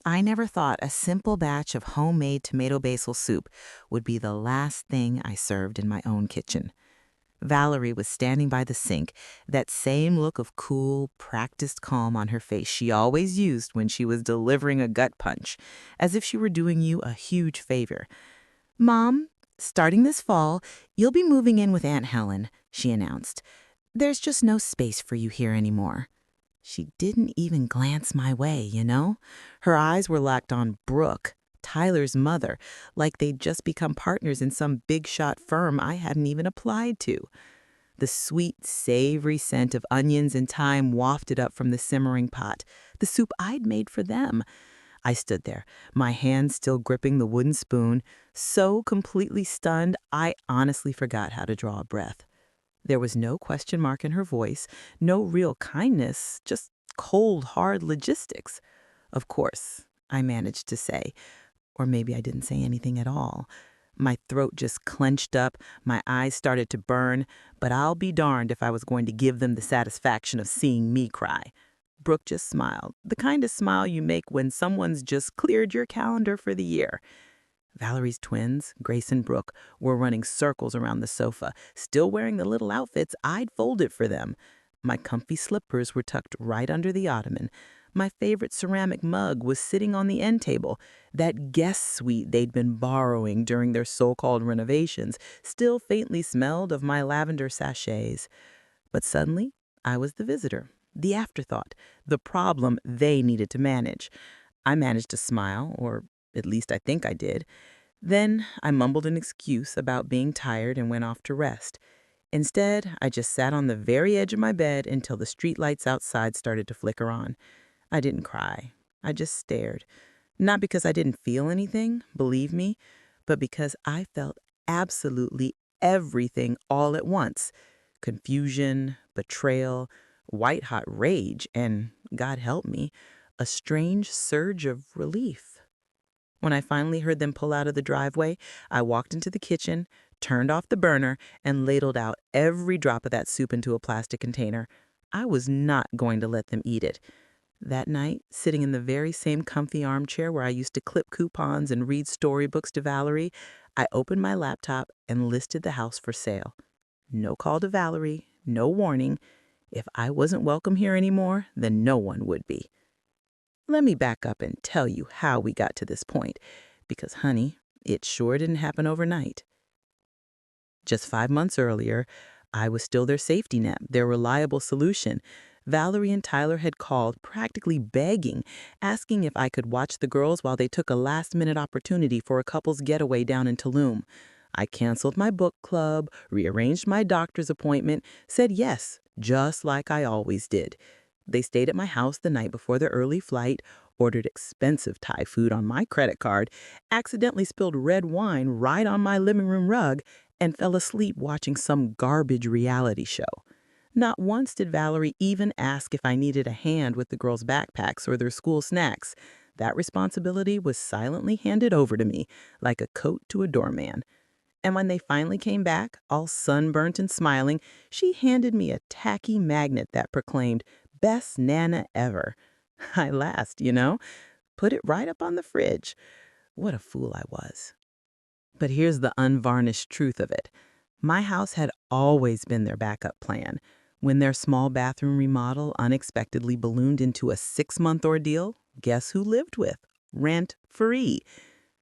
I never thought a simple batch of homemade tomato basil soup would be the last thing I served in my own kitchen. Valerie was standing by the sink, that same look of cool, practiced calm on her face she always used when she was delivering a gut punch, as if she were doing you a huge favor. Mom, starting this fall, you'll be moving in with Aunt Helen, she announced. There's just no space for you here anymore. She didn't even glance my way, you know? Her eyes were locked on Brooke, Tyler's mother, like they'd just become partners in some big shot firm I hadn't even applied to. The sweet, savory scent of onions and thyme wafted up from the simmering pot, the soup I'd made for them. I stood there, my hand still gripping the wooden spoon, so completely stunned I honestly forgot how to draw a breath. There was no question mark in her voice, no real kindness, just cold, hard logistics. Of course, I managed to say, or maybe I didn't say anything at all. My throat just clenched up, my eyes started to burn, but I'll be darned if I was going to give them the satisfaction of seeing me cry. Brooke just smiled, the kind of smile you make when someone's just cleared your calendar for the year. Valerie's twins, Grace and Brooke, were running circles around the sofa, still wearing the little outfits I'd folded for them. My comfy slippers were tucked right under the ottoman. My favorite ceramic mug was sitting on the end table. That guest suite they'd been borrowing during their so-called renovations still faintly smelled of my lavender sachets. But suddenly, I was the visitor, the afterthought, the problem they needed to manage. I managed to smile, or at least I think I did. Then I mumbled an excuse about being tired and went off to rest. Instead, I just sat on the very edge of my bed until the streetlights outside started to flicker on. I didn't cry. I just stared. Not because I didn't feel anything, believe me, but because I felt absolutely everything all at once. Confusion, betrayal, white-hot rage, and, God help me, a strange surge of relief. When I finally heard them pull out of the driveway, I walked into the kitchen, turned off the burner, and ladled out every drop of that soup into a plastic container. I was not going to let them eat it. That night, sitting in the very same comfy armchair where I used to clip coupons and read storybooks to Valerie, I opened my laptop and listed the house for sale. No call to Valerie, no warning. If I wasn't welcome here anymore, then no one would be. Let me back up and tell you how we got to this point, because, honey, it sure didn't happen overnight. Just 5 months earlier, I was still their safety net, their reliable solution. Valerie and Tyler had called, practically begging, asking if I could watch the girls while they took a last-minute opportunity for a couple's getaway down in Tulum. I canceled my book club, rearranged my doctor's appointment, said yes, just like I always did. They stayed at my house the night before their early flight, ordered expensive Thai food on my credit card, accidentally spilled red wine right on my living room rug, and fell asleep watching some garbage reality show. Not once did Valerie even ask if I needed a hand with the girls' backpacks or their school snacks. That responsibility was silently handed over to me, like a coat to a doorman. And when they finally came back, all sunburnt and smiling, she handed me a tacky magnet that proclaimed, "Best Nana ever." I laughed, put it right up on the fridge. What a fool I was. But here's the unvarnished truth of it. My house had always been their backup plan. When their small bathroom remodel unexpectedly ballooned into a 6-month ordeal, guess who lived with? Rent free.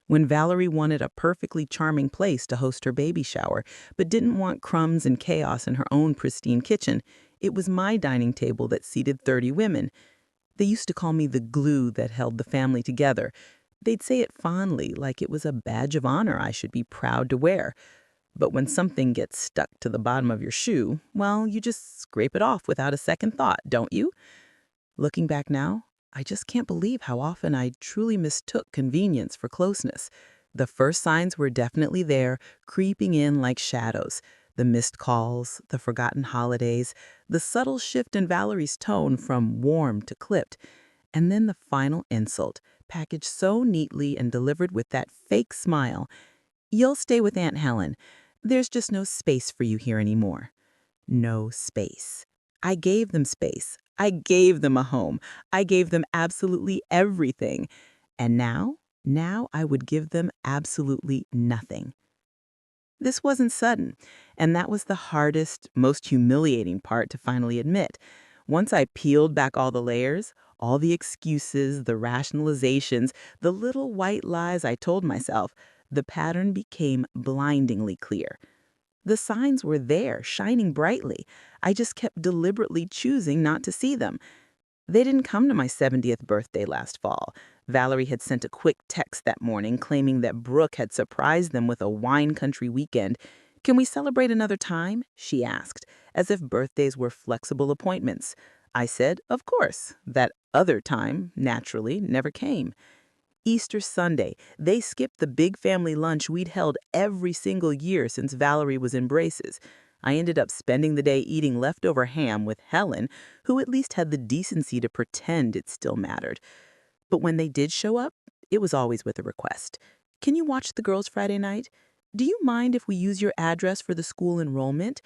When Valerie wanted a perfectly charming place to host her baby shower, but didn't want crumbs and chaos in her own pristine kitchen, it was my dining table that seated 30 women. They used to call me the glue that held the family together. They'd say it fondly, like it was a badge of honor I should be proud to wear. But when something gets stuck to the bottom of your shoe, well, you just scrape it off without a second thought, don't you? Looking back now, I just can't believe how often I truly mistook convenience for closeness. The first signs were definitely there, creeping in like shadows. The missed calls, the forgotten holidays, the subtle shift in Valerie's tone from warm to clipped, and then the final insult, packaged so neatly and delivered with that fake smile. "You'll stay with Aunt Helen. There's just no space for you here anymore." No space. I gave them space. I gave them a home. I gave them absolutely everything. And now I would give them absolutely nothing. This wasn't sudden, and that was the hardest, most humiliating part to finally admit. Once I peeled back all the layers, all the excuses, the rationalizations, the little white lies I told myself, the pattern became blindingly clear. The signs were there, shining brightly. I just kept deliberately choosing not to see them. They didn't come to my 70th birthday last fall. Valerie had sent a quick text that morning claiming that Brooke had surprised them with a wine country weekend. "Can we celebrate another time?" she asked, as if birthdays were flexible appointments. I said, of course. That other time, naturally, never came. Easter Sunday, they skipped the big family lunch we'd held every single year since Valerie was in braces. I ended up spending the day eating leftover ham with Helen, who at least had the decency to pretend it still mattered. But when they did show up, it was always with a request. "Can you watch the girls Friday night? Do you mind if we use your address for the school enrollment?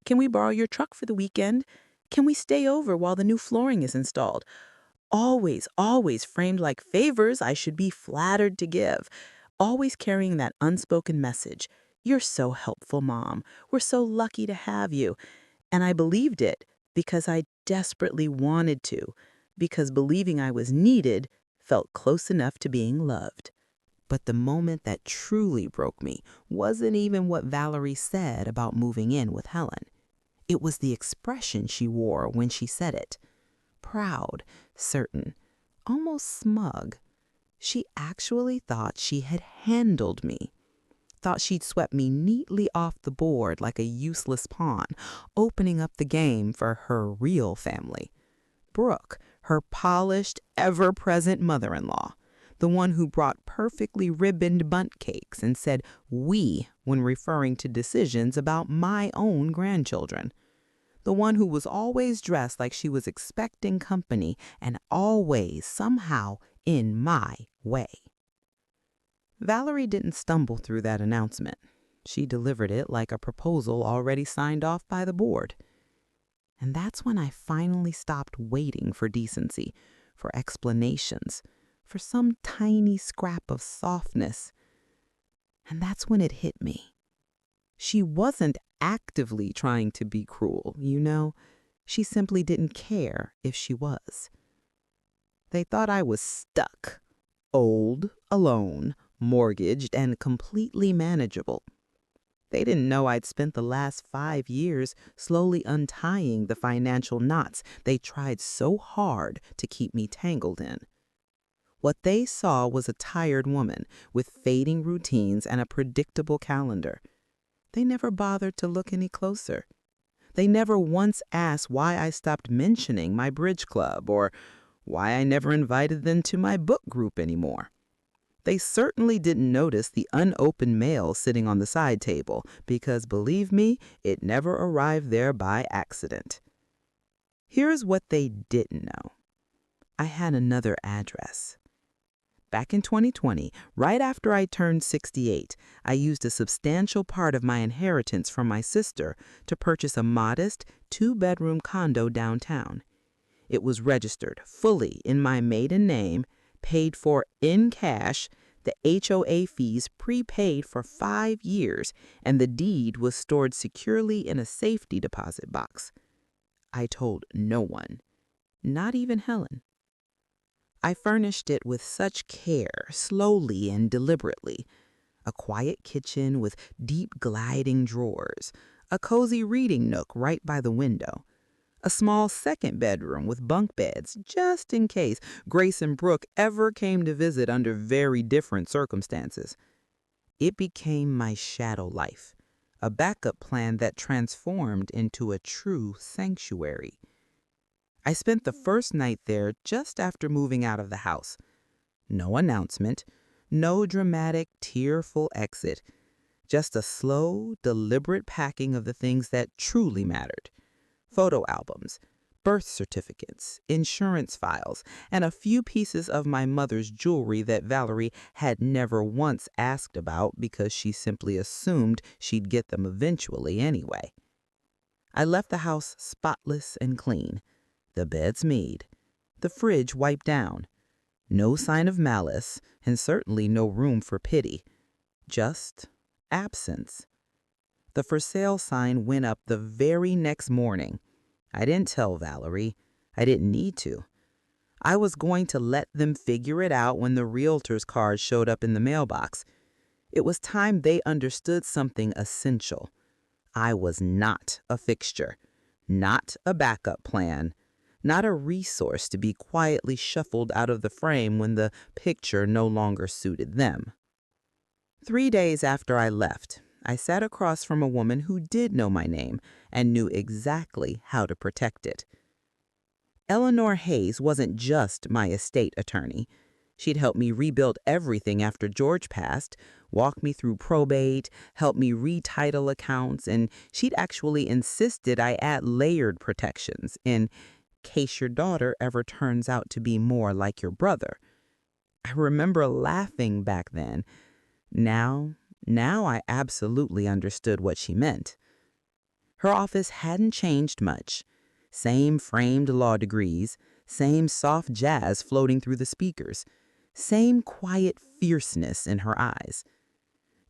Can we borrow your truck for the weekend? Can we stay over while the new flooring is installed?" Always framed like favors I should be flattered to give. Always carrying that unspoken message. "You're so helpful, Mom. We're so lucky to have you." And I believed it because I desperately wanted to, because believing I was needed felt close enough to being loved. But the moment that truly broke me wasn't even what Valerie said about moving in with Helen. It was the expression she wore when she said it. Proud, certain, almost smug. She actually thought she had handled me. Thought she'd swept me neatly off the board like a useless pawn, opening up the game for her real family. Brooke, her polished, ever-present mother-in-law, the one who brought perfectly ribboned bundt cakes and said "we" when referring to decisions about my own grandchildren. The one who was always dressed like she was expecting company and always, somehow, in my way. Valerie didn't stumble through that announcement. She delivered it like a proposal already signed off by the board. And that's when I finally stopped waiting for decency, for explanations, for some tiny scrap of softness. And that's when it hit me. She wasn't actively trying to be cruel, you know. She simply didn't care if she was. They thought I was stuck, old, alone, mortgaged, and completely manageable. They didn't know I'd spent the last 5 years slowly untying the financial knots they tried so hard to keep me tangled in. What they saw was a tired woman with fading routines and a predictable calendar. They never bothered to look any closer. They never once asked why I stopped mentioning my bridge club or why I never invited them to my book group anymore. They certainly didn't notice the unopened mail sitting on the side table because, believe me, it never arrived there by accident. Here's what they didn't know. I had another address. Back in 2020, right after I turned 68, I used a substantial part of my inheritance from my sister to purchase a modest 2-bedroom condo downtown. It was registered fully in my maiden name, paid for in cash, the HOA fees prepaid for 5 years, and the deed was stored securely in a safety deposit box. I told no one, not even Helen. I furnished it with such care, slowly and deliberately. A quiet kitchen with deep gliding drawers, a cozy reading nook right by the window, a small second bedroom with bunk beds just in case Grace and Brooke ever came to visit under very different circumstances. It became my shadow life, a backup plan that transformed into a true sanctuary. I spent the first night there just after moving out of the house. No announcement, no dramatic, tearful exit, just a slow, deliberate packing of the things that truly mattered. Photo albums, birth certificates, insurance files, and a few pieces of my mother's jewelry that Valerie had never once asked about because she simply assumed she'd get them eventually anyway. I left the house spotless and clean. The beds made, the fridge wiped down, No sign of malice, and certainly no room for pity. Just absence. The for sale sign went up the very next morning. I didn't tell Valerie. I didn't need to. I was going to let them figure it out when the realtor's card showed up in the mailbox. It was time they understood something essential. I was not a fixture, not a backup plan, not a resource to be quietly shuffled out of the frame when the picture no longer suited them. 3 days after I left, I sat across from a woman who did know my name and knew exactly how to protect it. Eleanor Hayes wasn't just my estate attorney. She'd helped me rebuild everything after George passed, walk me through probate, help me retitle accounts, and she'd actually insisted I add layered protections in case your daughter ever turns out to be more like your brother. I remember laughing back then. Now I absolutely understood what she meant. Her office hadn't changed much. Same framed law degrees, same soft jazz floating through the speakers, same quiet fierceness in her eyes.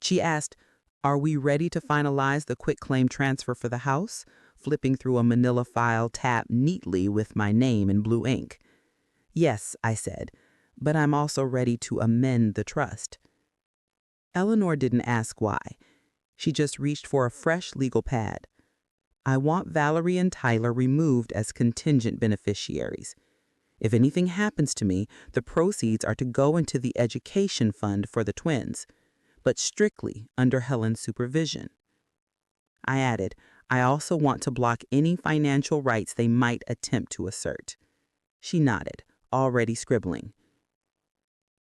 She asked, "Are we ready to finalize the quitclaim transfer for the house?" flipping through a manila file tabbed neatly with my name in blue ink. "Yes," I said, "but I'm also ready to amend the trust." Eleanor didn't ask why. She just reached for a fresh legal pad. "I want Valerie and Tyler removed as contingent beneficiaries. If anything happens to me, the proceeds are to go into the education fund for the twins, but strictly under Helen's supervision." I added, "I also want to block any financial rights they might attempt to assert." She nodded, already scribbling.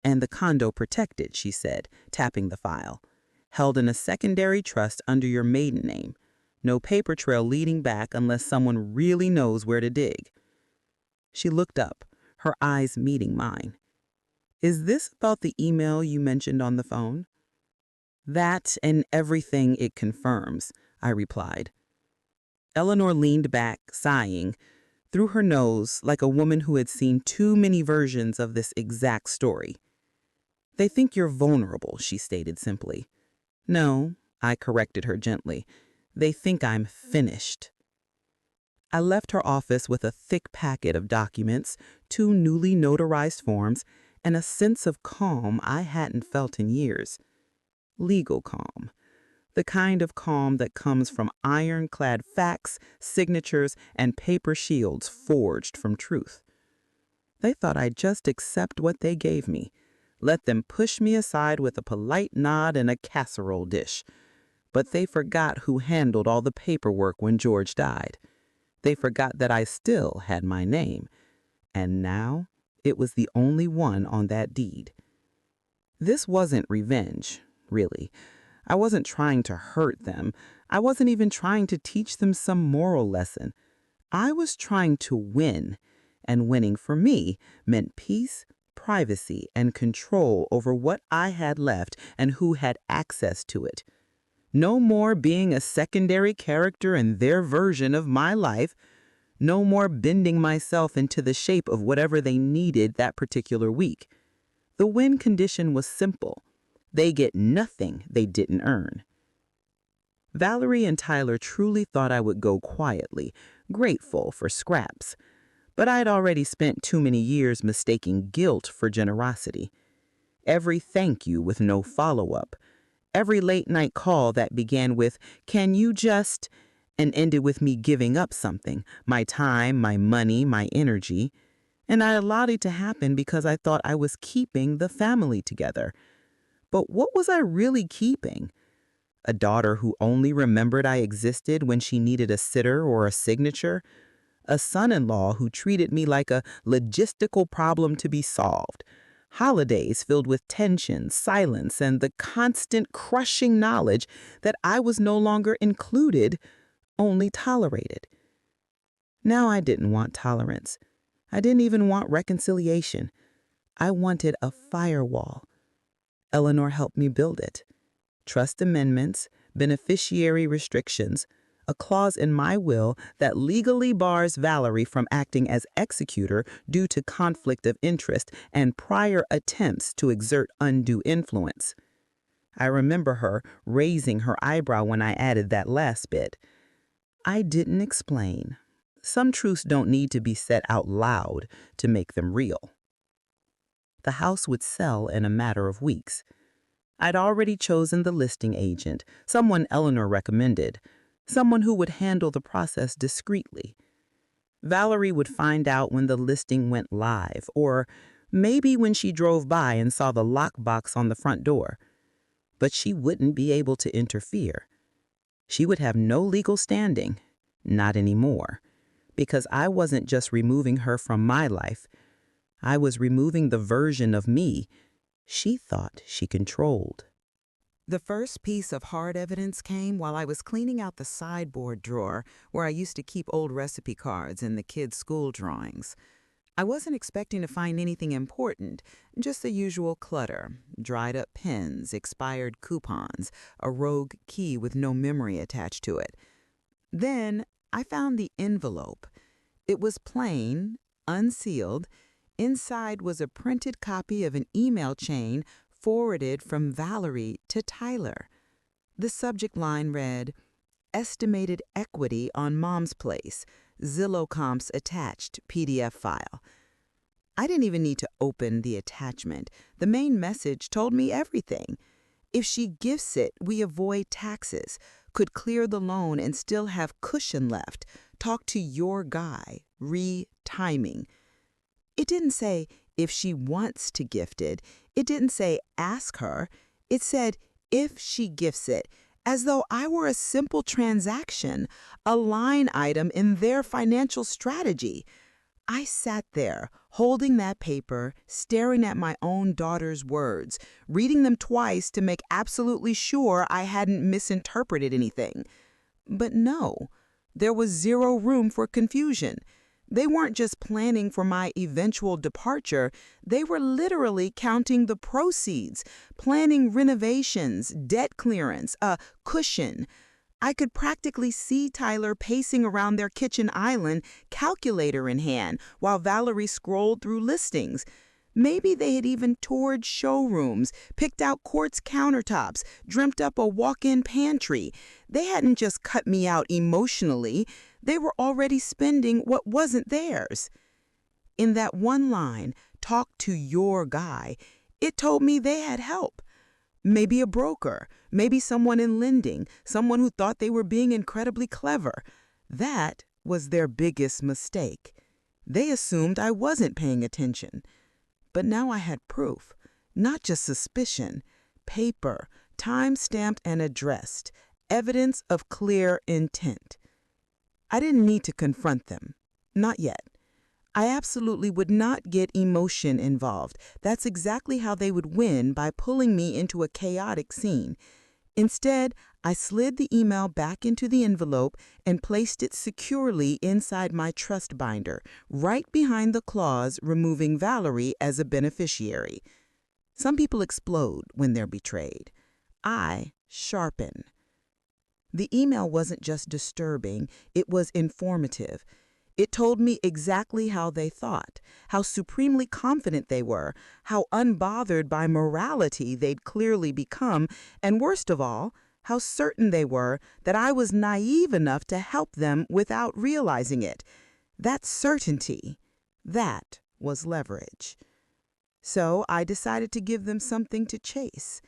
"And the condo protected," she said, tapping the file. "Held in a secondary trust under your maiden name. No paper trail leading back unless someone really knows where to dig." She looked up, her eyes meeting mine. "Is this about the email you mentioned on the phone?" "That and everything it confirms," I replied. Eleanor leaned back, sighing, through her nose like a woman who had seen too many versions of this exact story. "They think you're vulnerable," she stated simply. "No," I corrected her gently. "They think I'm finished." I left her office with a thick packet of documents, 2 newly notarized forms, and a sense of calm I hadn't felt in years. Legal calm. The kind of calm that comes from ironclad facts, signatures, and paper shields forged from truth. They thought I'd just accept what they gave me, let them push me aside with a polite nod and a casserole dish. But they forgot who handled all the paperwork when George died. They forgot that I still had my name, and now it was the only one on that deed. This wasn't revenge, really. I wasn't trying to hurt them. I wasn't even trying to teach them some moral lesson. I was trying to win, and winning for me meant peace, privacy, and control over what I had left and who had access to it. No more being a secondary character in their version of my life. No more bending myself into the shape of whatever they needed that particular week. The win condition was simple. They get nothing they didn't earn. Valerie and Tyler truly thought I would go quietly, grateful for scraps. But I'd already spent too many years mistaking guilt for generosity. Every thank you with no follow-up. Every late-night call that began with, "Can you just," and ended with me giving up something, my time, my money, my energy. And I allowed it to happen because I thought I was keeping the family together. But what was I really keeping? A daughter who only remembered I existed when she needed a sitter or a signature? A son-in-law who treated me like a logistical problem to be solved? Holidays filled with tension, silence, and the constant crushing knowledge that I was no longer included, only tolerated. Now I didn't want tolerance. I didn't even want reconciliation. I wanted a firewall. Eleanor helped me build it. Trust amendments, beneficiary restrictions, a clause in my will that legally bars Valerie from acting as executor due to conflict of interest and prior attempts to exert undue influence. I remember her raising her eyebrow when I added that last bit. I didn't explain. Some truths don't need to be said out loud to make them real. The house would sell in a matter of weeks. I'd already chosen the listing agent, someone Eleanor recommended, someone who would handle the process discreetly. Valerie would find out when the listing went live, or maybe when she drove by and saw the lockbox on the front door. But she wouldn't be able to interfere. She would have no legal standing, not anymore, because I wasn't just removing her from my life. I was removing the version of me she thought she controlled. The first piece of hard evidence came while I was cleaning out the sideboard drawer where I used to keep old recipe cards and the kids' school drawings. I wasn't expecting to find anything important, just the usual clutter, dried up pens, expired coupons, a rogue key with no memory attached to it. Then I found the envelope. It was plain, unsealed. Inside was a printed copy of an email chain forwarded from Valerie to Tyler. The subject line read, "Estimated equity on Mom's place. Zillow comps attached PDF file." I didn't even need to open the attachment. The main message told me everything. If she gifts it, we avoid taxes, could clear the loan and still have cushion left. Talk to your guy. Re-timing. It didn't say if she wants to gift it. It didn't say ask her. It said if she gifts it, as though I were a simple transaction, a line item in their financial strategy. I sat there, holding that paper, staring at my own daughter's words, reading them twice to make absolutely sure I hadn't misinterpreted anything. But no, there was zero room for confusion. They weren't just planning for my eventual departure, they were literally counting the proceeds, planning renovations, debt clearance, a cushion. I could practically see Tyler pacing around their kitchen island, calculator in hand, while Valerie scrolled through listings. Maybe they had even toured showrooms, picked out quartz countertops, dreamt up a walk-in pantry. They hadn't just cut me out emotionally, they were already spending what wasn't theirs. In that one line, "Talk to your guy," it told me they had help. Maybe a broker, maybe someone in lending, someone who thought they were being incredibly clever. That was their biggest mistake. They assumed I wasn't paying attention. But now I had proof, not just suspicion, paper, time-stamped and addressed, evidence of clear intent. I didn't need to confront them. Not yet. I absolutely would not get emotion involved. That's exactly how they would win, by pulling me into a chaotic scene. Instead, I slid the email back into the envelope and placed it securely inside my trust binder, right behind the clause removing Valerie as a beneficiary. Some people explode when they're betrayed. I sharpen. The email wasn't just disturbing, it was informative. It told me exactly how they thought, how supremely confident they were, how unbothered by morality they'd clearly become, and worst of all, how certain they were that I was naive enough to help them without realizing it. That certainty, that was leverage. So I decided to give them something to chase.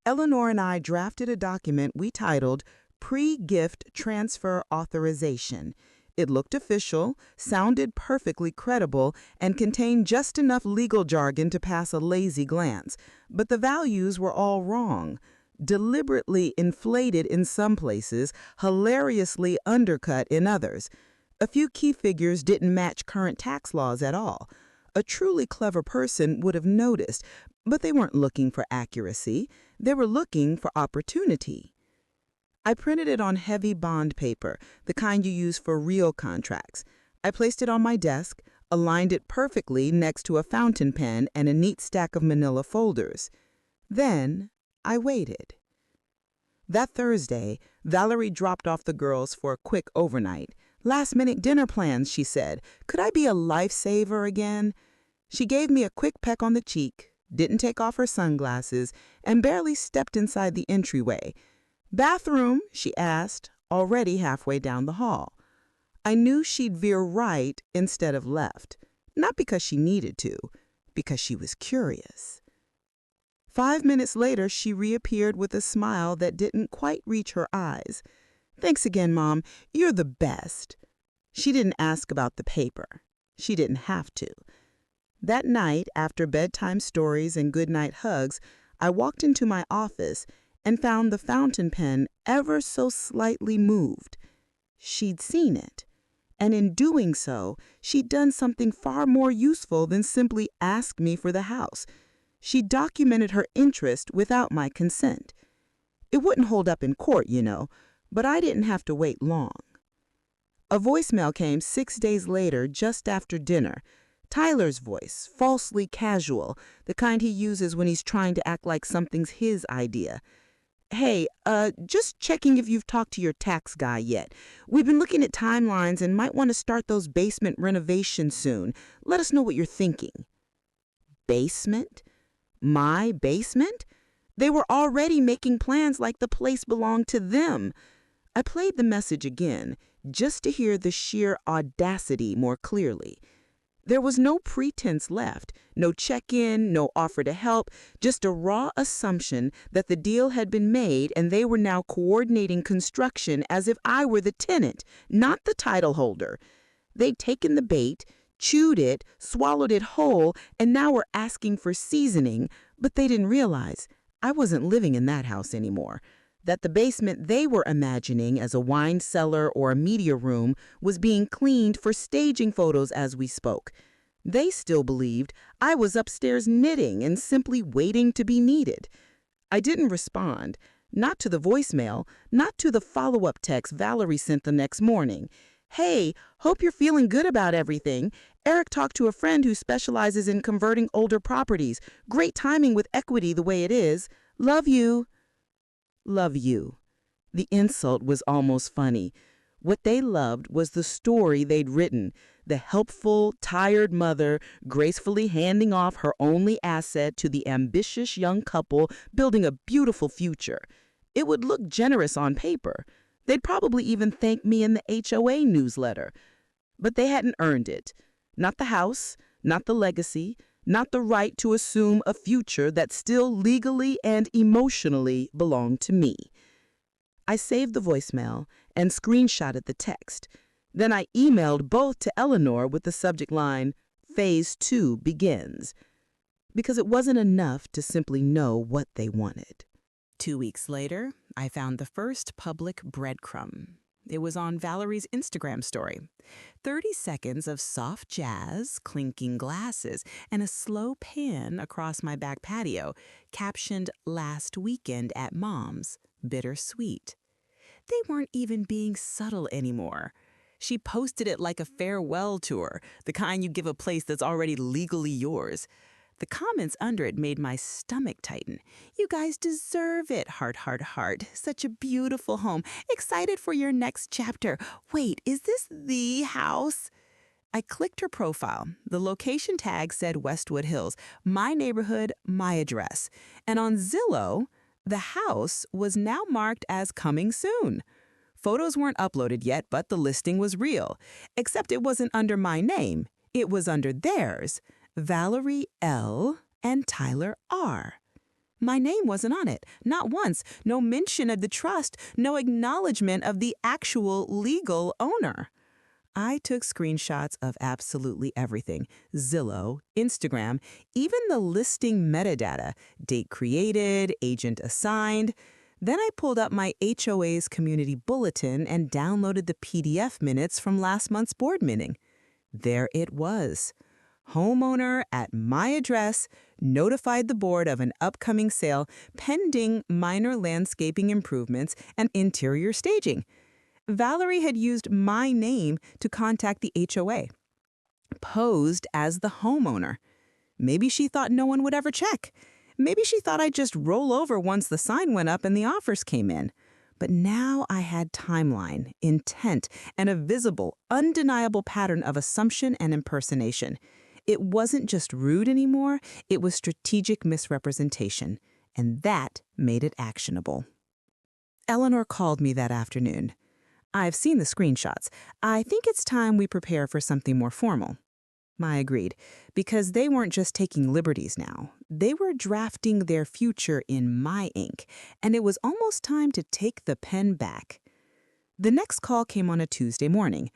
Eleanor and I drafted a document we titled Pre-Gift Transfer Authorization. It looked official, sounded perfectly credible, and contained just enough legal jargon to pass a lazy glance. But the values were all wrong. Deliberately inflated in some places, hilariously undercut in others. A few key figures didn't match current tax laws at all. A truly clever person would have noticed, but they weren't looking for accuracy. They were looking for opportunity. I printed it on heavy bond paper, the kind you use for real contracts. I placed it on my desk, aligned it perfectly next to a fountain pen and a neat stack of manila folders. Then I waited. That Thursday, Valerie dropped off the girls for a quick overnight. Last-minute dinner plans, she said. Could I be a lifesaver again? She gave me a quick peck on the cheek, didn't take off her sunglasses, and barely stepped inside the entryway. "Bathroom?" she asked, already halfway down the hall. I knew she'd veer right instead of left, not because she needed to, because she was curious. 5 minutes later, she reappeared with a smile that didn't quite reach her eyes. "Thanks again, Mom. You're the best." She didn't ask about the paper. She didn't have to. That night, after bedtime stories and goodnight hugs, I walked into my office and found the fountain pen ever so slightly moved. She'd seen it. And in doing so, she'd done something far more useful than simply ask me for the house. She documented her interest without my consent. It wouldn't hold up in court, but I didn't have to wait long. A voicemail came 6 days later, just after dinner. Tyler's voice, falsely casual, the kind he uses when he's trying to act like something's his idea. "Hey, just checking if you've talked to your tax guy yet. We've been looking at timelines and might want to start those basement renovations soon. Let us know what you're thinking." Basement? My basement? They were already making plans like the place belonged to them. I played the message again, just to hear the sheer audacity more clearly. There was no pretense left, no check-in, no offer to help, just a raw assumption that the deal had been made and they were now coordinating construction as if I were the tenant, not the title holder. They'd taken the bait, chewed it, swallowed it whole, and now were asking for seasoning, but they didn't realize I wasn't living in that house anymore. That the basement they were imagining as a wine cellar or a media room was being cleaned for staging photos as we spoke. They still believed I was upstairs knitting and simply waiting to be needed. I didn't respond, not to the voicemail, not to the follow-up text Valerie sent the next morning. "Hey, hope you're feeling good about everything. Eric talked to a friend who specializes in converting older properties. Great timing with equity the way it is. Love you." Love you. The insult was almost funny. What they loved was the story they'd written, the helpful, tired mother gracefully handing off her only asset to the ambitious young couple building a beautiful future. It would look generous on paper. They'd probably even thank me in the HOA newsletter. But they hadn't earned it. Not the house, not the legacy, not the right to assume a future that still legally and emotionally belonged to me. I saved the voicemail and screenshotted the text. Then I emailed both to Eleanor with the subject line, "Phase 2 begins," because it wasn't enough to simply know what they wanted. 2 weeks later, I found the first public breadcrumb. It was on Valerie's Instagram story. 30 seconds of soft jazz, clinking glasses, and a slow pan across my back patio, captioned "Last weekend at Mom's, bittersweet." They weren't even being subtle anymore. She posted it like a farewell tour, the kind you give a place that's already legally yours. The comments under it made my stomach tighten. "You guys deserve it, heart, heart, heart. Such a beautiful home. Excited for your next chapter. Wait, is this the house?" I clicked her profile. The location tag said Westwood Hills, my neighborhood, my address. And on Zillow, the house was now marked as coming soon. Photos weren't uploaded yet, but the listing was real. Except it wasn't under my name. It was under theirs. Valerie L. and Tyler R. My name wasn't on it, not once. No mention of the trust, no acknowledgement of the actual legal owner. I took screenshots of absolutely everything: Zillow, Instagram, even the listing metadata, date created, agent assigned. Then I pulled up my HOA's community bulletin and downloaded the PDF minutes from last month's board meeting. There it was. Homeowner at my address notified the board of an upcoming sale pending minor landscaping improvements and interior staging. Valerie had used my name to contact the HOA, posed as the homeowner. Maybe she thought no one would ever check. Maybe she thought I'd just roll over once the sign went up and the offers came in. But now I had timeline, intent, and a visible, undeniable pattern of assumption and impersonation. It wasn't just rude anymore, it was strategic misrepresentation, and that made it actionable. Eleanor called me that afternoon. "I've seen the screenshots. I think it's time we prepare for something more formal." I agreed, because they weren't just taking liberties now. They were drafting their future in my ink, and it was almost time to take the pen back. The next call came on a Tuesday morning.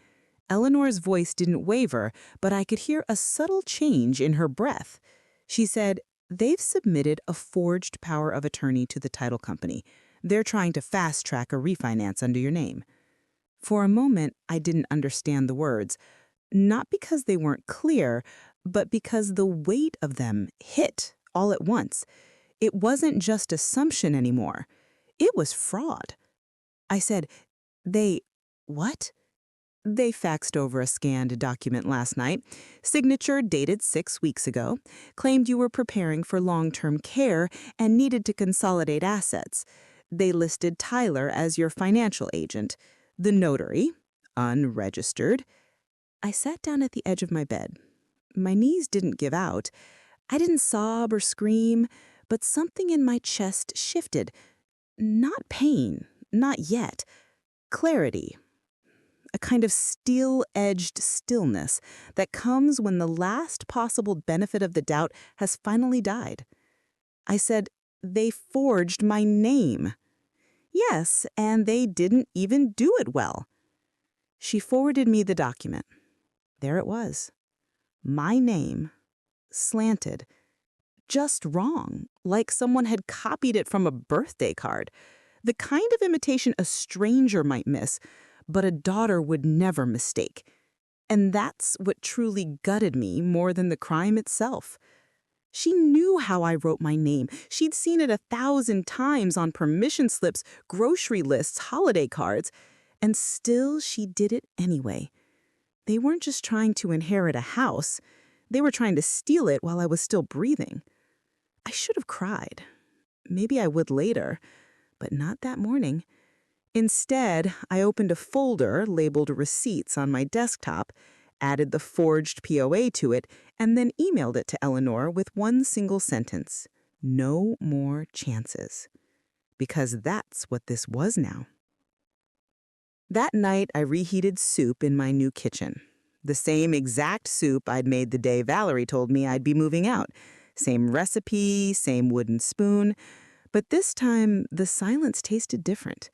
Eleanor's voice didn't waver, but I could hear a subtle change in her breath. She said, "They've submitted a forged power of attorney to the title company. They're trying to fast-track a refinance under your name." For a moment, I didn't understand the words. Not because they weren't clear, but because the weight of them hit all at once. It wasn't just assumption anymore. It was fraud. I said, What?" "They faxed over a scanned document last night, signature dated 6 weeks ago, claimed you were preparing for long-term care and needed to consolidate assets. They listed Tyler as your financial agent. The notary, unregistered." I sat down at the edge of my bed. My knees didn't give out. I didn't sob or scream, but something in my chest shifted. Not pain, not yet. Clarity. A kind of steel-edged stillness that comes when the last possible benefit of the doubt has finally died. I said, "They forged my name." "Yes, and they didn't even do it well." She forwarded me the document. There it was. My name, slanted, just wrong, like someone had copied it from a birthday card. The kind of imitation a stranger might miss, but a daughter would never mistake. And that's what truly gutted me more than the crime itself. She knew how I wrote my name. She'd seen it 1,000 times on permission slips, grocery lists, holiday cards. And still she did it anyway. They weren't just trying to inherit a house. They were trying to steal it while I was still breathing. I should have cried. Maybe I would later, but not that morning. Instead, I opened a folder labeled Receipts on my desktop, added the forged POA to it, and then emailed it to Eleanor with one single sentence: "No more chances." Because that's what this was now. That night, I reheated soup in my new kitchen. The same exact soup I'd made the day Valerie told me I'd be moving out. Same recipe, same wooden spoon. But this time, the silence tasted different.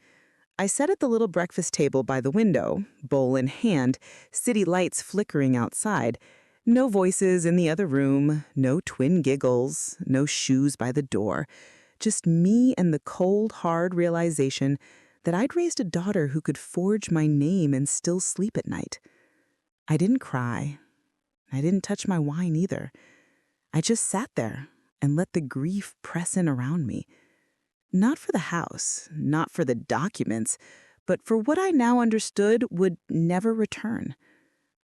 I sat at the little breakfast table by the window, bowl in hand, city lights flickering outside. No voices in the other room, no twin giggles, no shoes by the door. Just me and the cold, hard realization that I'd raised a daughter who could forge my name and still sleep at night. I didn't cry. I didn't touch my wine either. I just sat there and let the grief press in around me. Not for the house, not for the documents, but for what I now understood would never return.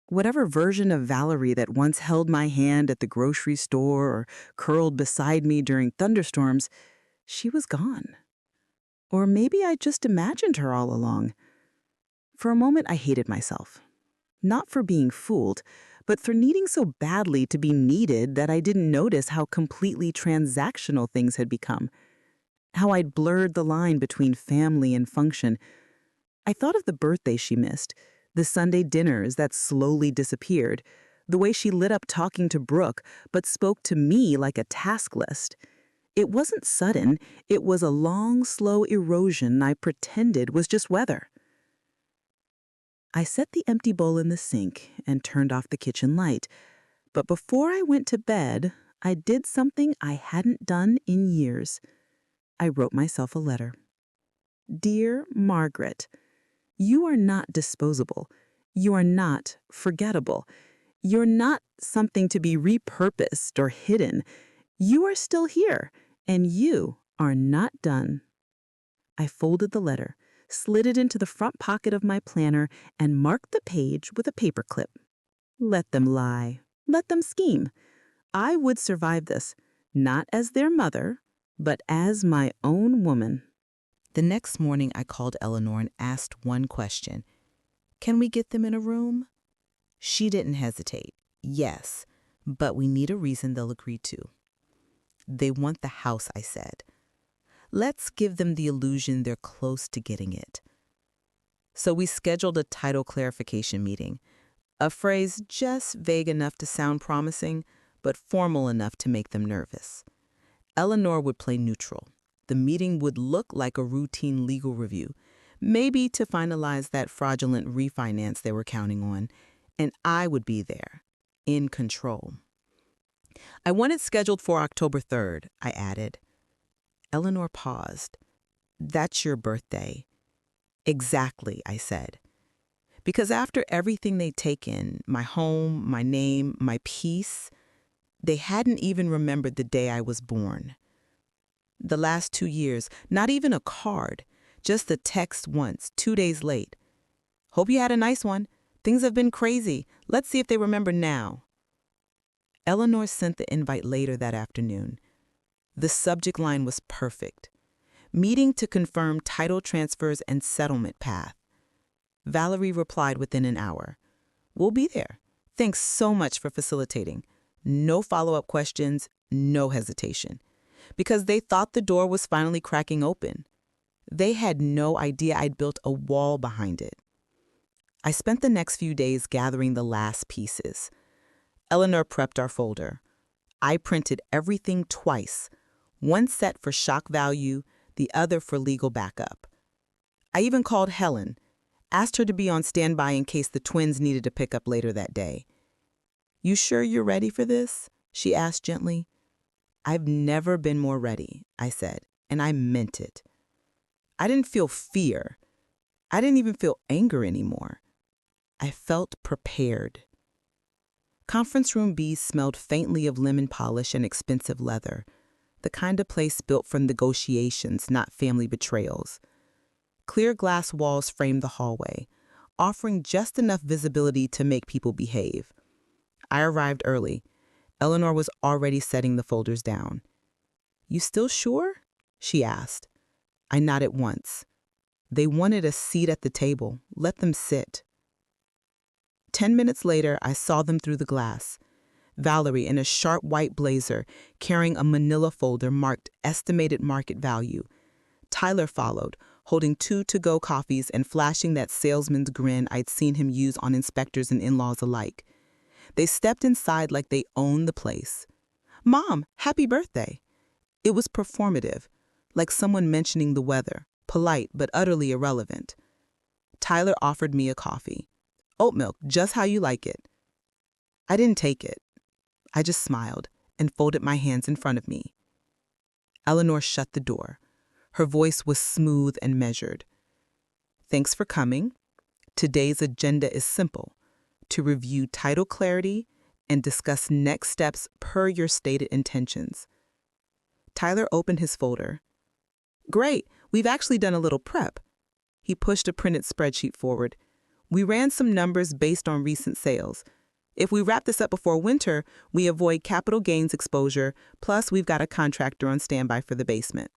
Whatever version of Valerie that once held my hand at the grocery store or curled beside me during thunderstorms, she was gone. Or maybe I just imagined her all along. For a moment, I hated myself. Not for being fooled, but for needing so badly to be needed that I didn't notice how completely transactional things had become. How I'd blurred the line between family and function. I thought of the birthday she missed, the Sunday dinners that slowly disappeared, the way she lit up talking to Brooke but spoke to me like a task list. It wasn't sudden, it was a long, slow erosion I pretended was just weather. I set the empty bowl in the sink and turned off the kitchen light. But before I went to bed, I did something I hadn't done in years. I wrote myself a letter. Dear Margaret, you are not disposable. You are not forgettable. You're not something to be repurposed or hidden. You are still here, and you are not done. I folded the letter, slid it into the front pocket of my planner, and marked the page with a paperclip. Let them lie. Let them scheme. I would survive this, not as their mother, but as my own woman. The next morning, I called Eleanor and asked one question. Can we get them in a room? She didn't hesitate. Yes, but we need a reason they'll agree to. They want the house, I said. Let's give them the illusion they're close to getting it. So we scheduled a title clarification meeting, a phrase just vague enough to sound promising, but formal enough to make them nervous. Eleanor would play neutral. The meeting would look like a routine legal review, maybe to finalize that fraudulent refinance they were counting on, and I would be there, in control. I want it scheduled for October 3rd, I added. Eleanor paused. That's your birthday. Exactly, I said. Because after everything they'd taken, my home, my name, my peace, they hadn't even remembered the day I was born. The last 2 years, not even a card, just a text once, 2 days late. Hope you had a nice one. Things have been crazy. Let's see if they remember now. Eleanor sent the invite later that afternoon. The subject line was perfect. Meeting to confirm title transfers and settlement path. Valerie replied within an hour. We'll be there. Thanks so much for facilitating. No follow-up questions, no hesitation. Because they thought the door was finally cracking open. They had no idea I'd built a wall behind it. I spent the next few days gathering the last pieces. Eleanor prepped our folder. I printed everything twice, one set for shock value, the other for legal backup. I even called Helen, asked her to be on standby in case the twins needed to pick up later that day. You sure you're ready for this? She asked gently. I've never been more ready, I said, and I meant it. I didn't feel fear. I didn't even feel anger anymore. I felt prepared. Conference Room B smelled faintly of lemon polish and expensive leather, the kind of place built for negotiations, not family betrayals. Clear glass walls framed the hallway, offering just enough visibility to make people behave. I arrived early. Eleanor was already setting the folders down. You still sure? She asked. I nodded once. They wanted a seat at the table. Let them sit. 10 minutes later, I saw them through the glass. Valerie in a sharp white blazer, carrying a manila folder marked Estimated Market Value. Tyler followed, holding 2 to-go coffees and flashing that salesman's grin I'd seen him use on inspectors and in-laws alike. They stepped inside like they owned the place. Mom, happy birthday. It was performative, like someone mentioning the weather, polite but utterly irrelevant. Tyler offered me a coffee. Oat milk, just how you like it. I didn't take it. I just smiled and folded my hands in front of me. Eleanor shut the door. Her voice was smooth and measured. Thanks for coming. Today's agenda is simple: to review title clarity and discuss next steps per your stated intentions. Tyler opened his folder. Great, we've actually done a little prep. He pushed a printed spreadsheet forward. We ran some numbers based on recent sales. If we wrap this up before winter, we avoid capital gains exposure, plus we've got a contractor on standby for the basement.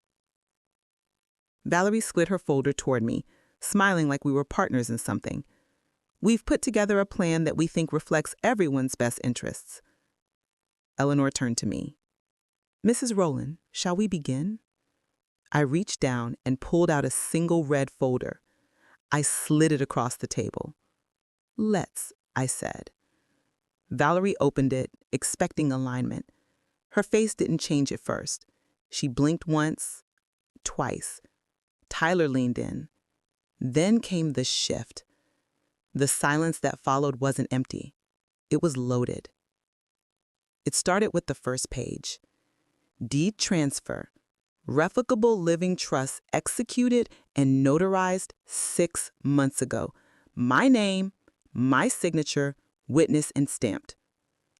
Valerie slid her folder toward me, smiling like we were partners in something. We've put together a plan that we think reflects everyone's best interests. Eleanor turned to me. Mrs. Rowland, shall we begin? I reached down and pulled out a single red folder. I slid it across the table. Let's, I said. Valerie opened it, expecting alignment. Her face didn't change at first. She blinked once, twice. Tyler leaned in. Then came the shift. The silence that followed wasn't empty. It was loaded. It started with the first page. Deed transfer. Revocable living trust executed and notarized 6 months ago. My name, my signature, witnessed and stamped.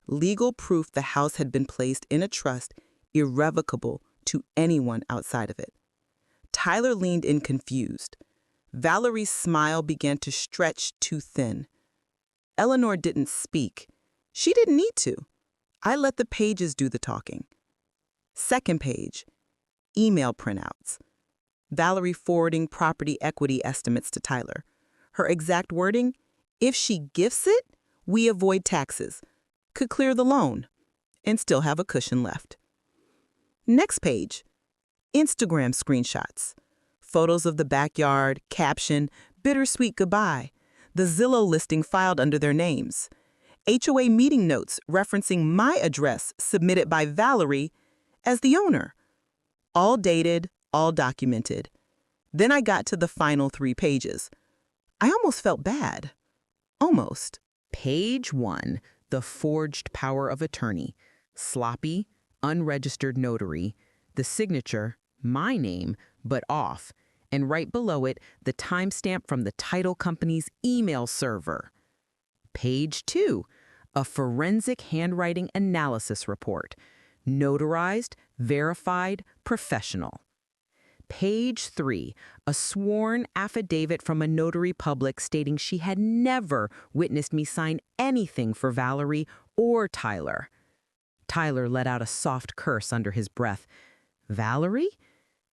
Legal proof the house had been placed in a trust, irrevocable to anyone outside of it. Tyler leaned in confused. Valerie's smile began to stretch too thin. Eleanor didn't speak. She didn't need to. I let the pages do the talking. Second page. Email printouts. Valerie forwarding property equity estimates to Tyler. Her exact wording: if she gifts it, we avoid taxes, could clear the loan, and still have a cushion left. Next page, Instagram screenshots. Photos of the backyard, caption, bittersweet goodbye. The Zillow listing filed under their names. HOA meeting notes referencing my address submitted by Valerie as the owner. All dated, all documented. Then I got to the final 3 pages. I almost felt bad. Almost. Page 1, the forged power of attorney. Sloppy, unregistered notary. The signature, my name, but off. And right below it, the timestamp from the title company's email server. Page 2, a forensic handwriting analysis report. Notarized, verified, professional. Page 3, a sworn affidavit from a notary public stating she had never witnessed me sign anything for Valerie or Tyler. Tyler let out a soft curse under his breath. Valerie?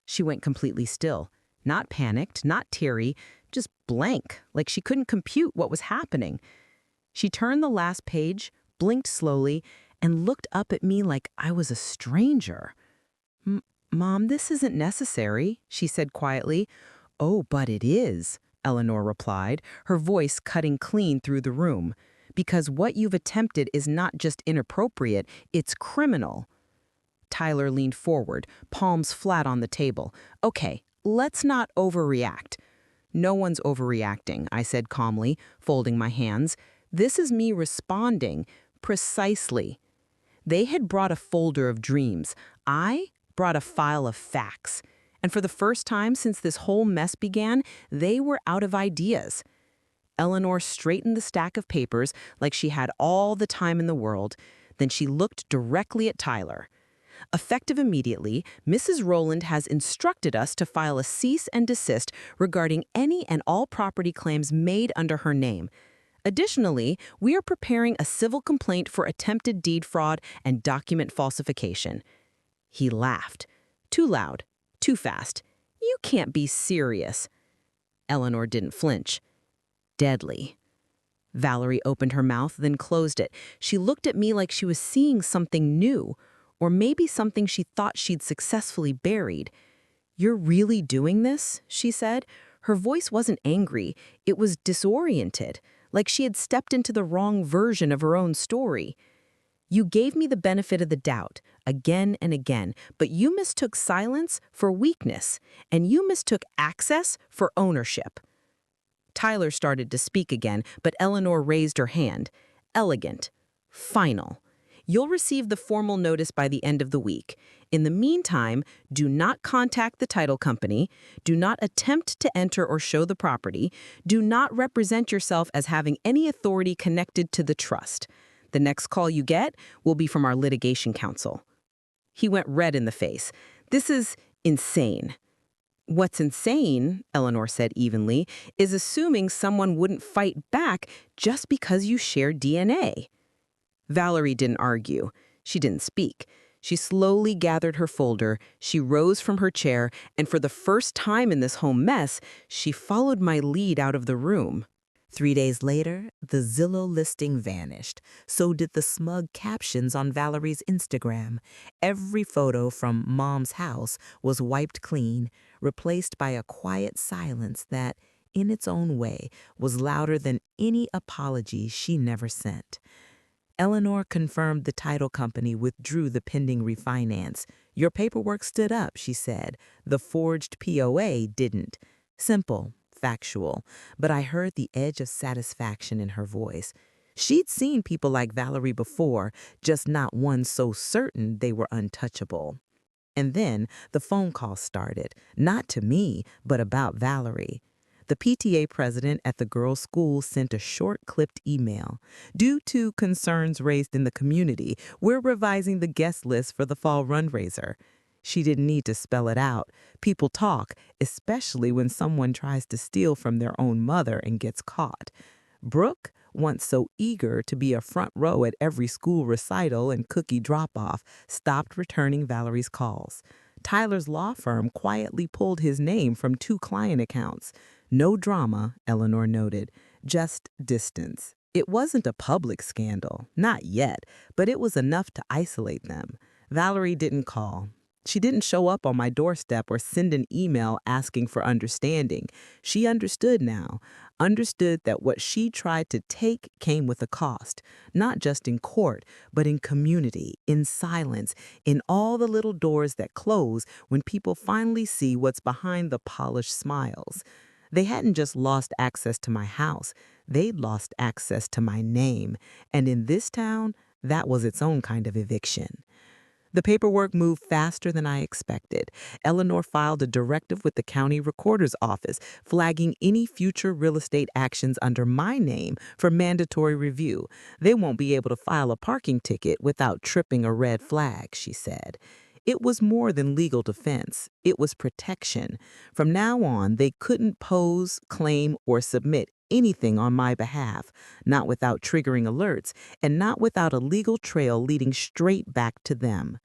She went completely still. Not panicked, not teary, just blank, like she couldn't compute what was happening. She turned the last page, blinked slowly, and looked up at me like I was a stranger. Mom, this isn't necessary, she said quietly. Oh, but it is, Eleanor replied, her voice cutting clean through the room. Because what you've attempted is not just inappropriate, it's criminal. Tyler leaned forward, palms flat on the table. Okay, let's not overreact. No one's overreacting, I said calmly, folding my hands. This is me responding precisely. They had brought a folder of dreams. I brought a file of facts. And for the first time since this whole mess began, they were out of ideas. Eleanor straightened the stack of papers like she had all the time in the world. Then she looked directly at Tyler. Effective immediately, Mrs. Rowland has instructed us to file a cease and desist regarding any and all property claims made under her name. Additionally, we are preparing a civil complaint for attempted deed fraud and document falsification. He laughed. Too loud, too fast. You can't be serious. Eleanor didn't flinch. Deadly. Valerie opened her mouth, then closed it. She looked at me like she was seeing something new, or maybe something she thought she'd successfully buried. You're really doing this? She said. Her voice wasn't angry. It was disoriented, like she had stepped into the wrong version of her own story. You gave me the benefit of the doubt, again and again, but you mistook silence for weakness, and you mistook access for ownership. Tyler started to speak again, but Eleanor raised her hand. Elegant. Final. You'll receive the formal notice by the end of the week. In the meantime, do not contact the title company, do not attempt to enter or show the property, do not represent yourself as having any authority connected to the trust. The next call you get will be from our litigation counsel. He went red in the face. This is insane. What's insane, Eleanor said evenly, is assuming someone wouldn't fight back just because you share DNA. Valerie didn't argue. She didn't speak. She slowly gathered her folder, she rose from her chair, and for the first time in this home mess, she followed my lead out of the room. 3 days later, the Zillow listing vanished. So did the smug captions on Valerie's Instagram. Every photo from Mom's house was wiped clean, replaced by a quiet silence that, in its own way, was louder than any apology she never sent. Eleanor confirmed the title company withdrew the pending refinance. Your paperwork stood up, she said. The forged POA didn't. Simple. Factual, but I heard the edge of satisfaction in her voice. She'd seen people like Valerie before, just not one so certain they were untouchable. And then the phone call started, not to me, but about Valerie. The PTA president at the girls' school sent a short-clipped email. Due to concerns raised in the community, we're revising the guest list for the fall fundraiser. She didn't need to spell it out. People talk, especially when someone tries to steal from their own mother and gets caught. Brooke, once so eager to be a front row at every school recital and cookie drop-off, stopped returning Valerie's calls. Tyler's law firm quietly pulled his name from 2 client accounts. No drama, Eleanor noted, just distance. It wasn't a public scandal, not yet, but it was enough to isolate them. Valerie didn't call. She didn't show up on my doorstep or send an email asking for understanding. She understood now, understood that what she tried to take came with a cost, not just in court, but in community, in silence, in all the little doors that close when people finally see what's behind the polished smiles. They hadn't just lost access to my house, they'd lost access to my name. And in this town, that was its own kind of eviction. The paperwork moved faster than I expected. Eleanor filed a directive with the county recorder's office, flagging any future real estate actions under my name for mandatory review. They won't be able to file a parking ticket without tripping a red flag, she said. It was more than legal defense. It was protection. From now on, they couldn't pose, claim, or submit anything on my behalf, not without triggering alerts, and not without a legal trail leading straight back to them.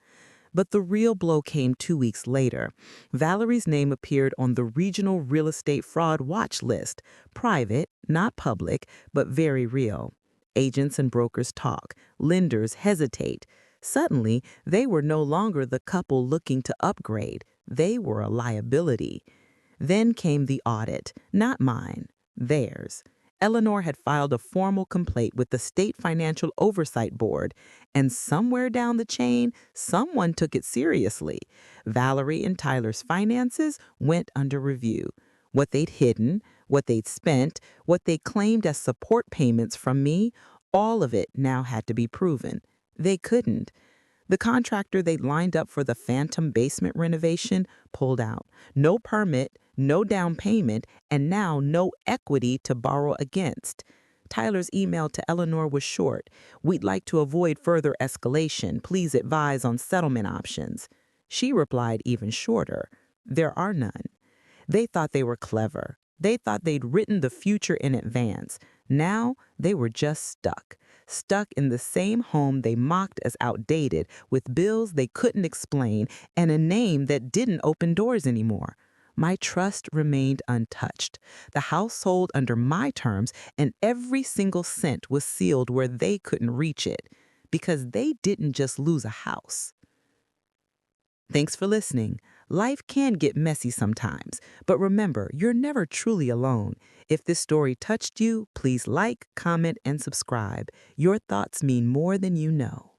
But the real blow came 2 weeks later. Valerie's name appeared on the Regional Real Estate Fraud Watch list. Private, not public, but very real. Agents and brokers talk. Lenders hesitate. Suddenly, they were no longer the couple looking to upgrade. They were a liability. Then came the audit, not mine, theirs. Eleanor had filed a formal complaint with the State Financial Oversight Board, and somewhere down the chain, someone took it seriously. Valerie and Tyler's finances went under review. What they'd hidden, what they'd spent, what they claimed as support payments from me, all of it now had to be proven. They couldn't. The contractor they'd lined up for the phantom basement renovation pulled out. No permit, no down payment, and now no equity to borrow against. Tyler's email to Eleanor was short. "We'd like to avoid further escalation. Please advise on settlement options." She replied even shorter. "There are none." They thought they were clever. They thought they'd written the future in advance. Now they were just stuck in the same home they mocked as outdated, with bills they couldn't explain and a name that didn't open doors anymore. My trust remained untouched. The house sold under my terms, and every single cent was sealed where they couldn't reach it, because they didn't just lose a house. Thanks for listening. Life can get messy sometimes, but remember, you're never truly alone. If this story touched you, please like, comment, and subscribe. Your thoughts mean more than you know.